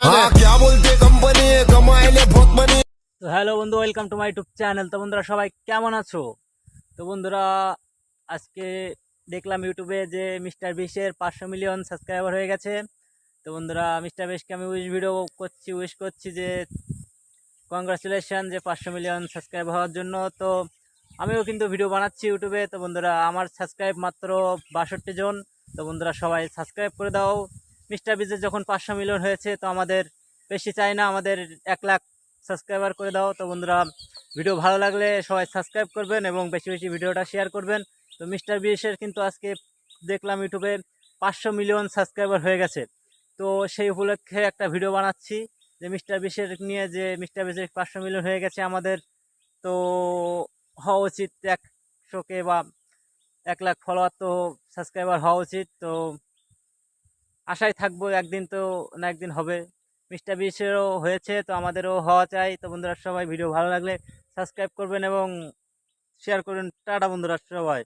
हाँ क्या बोलते कंपनी है कमाए ले बहुत मनी। তো হ্যালো বন্ধু, welcome to my YouTube channel. তো বন্ধুরা সবাই কেমন আছো? তো বন্ধুরা আজকে দেখলাম ইউটিউবে যে মিস্টার বিশের 500 মিলিয়ন সাবস্ক্রাইবার হয়ে গেছে। তো বন্ধুরা মিস্টার বিশকে আমি উইশ করছি যে কংগ্রাচুলেশন যে 500 মিলিয়ন সাবস্ক্রাইব হওয়ার জন্য। তো আমিও কিন্তু ভিডিও বানাচ্ছি ইউটিউবে। তো বন্ধুরা আমার সাবস্ক্রাইব মাত্র 62 জন। তো বন্ধুরা সবাই সাবস্ক্রাইব করে দাও। মিস্টার বিজের যখন 500 মিলিয়ন হয়েছে তো আমাদের বেশি চাই না, আমাদের 1 লাখ সাবস্ক্রাইবার করে দাও। তো বন্ধুরা ভিডিও ভালো লাগলে সবাই সাবস্ক্রাইব করবেন এবং বেশি বেশি ভিডিওটা শেয়ার করবেন। তো মিস্টার বিশের কিন্তু আজকে দেখলাম ইউটিউবে 500 মিলিয়ন সাবস্ক্রাইবার হয়ে গেছে। তো সেই উপলক্ষে একটা ভিডিও বানাচ্ছি যে মিস্টার বিশের নিয়ে, যে মিস্টার বিশের 500 মিলিয়ন হয়ে গেছে আমাদের। তো হওয়া উচিত 100K বা 1 লাখ ফলোয়ার, তো সাবস্ক্রাইবার হওয়া উচিত। তো আশায় থাকবো একদিন তো না একদিন হবে। মিস্টার বিশেরও হয়েছে, তো আমাদেরও হওয়া চাই। তো বন্ধুরা সবাই ভিডিও ভালো লাগলে সাবস্ক্রাইব করবেন এবং শেয়ার করবেন। টাটা বন্ধুরা সবাই।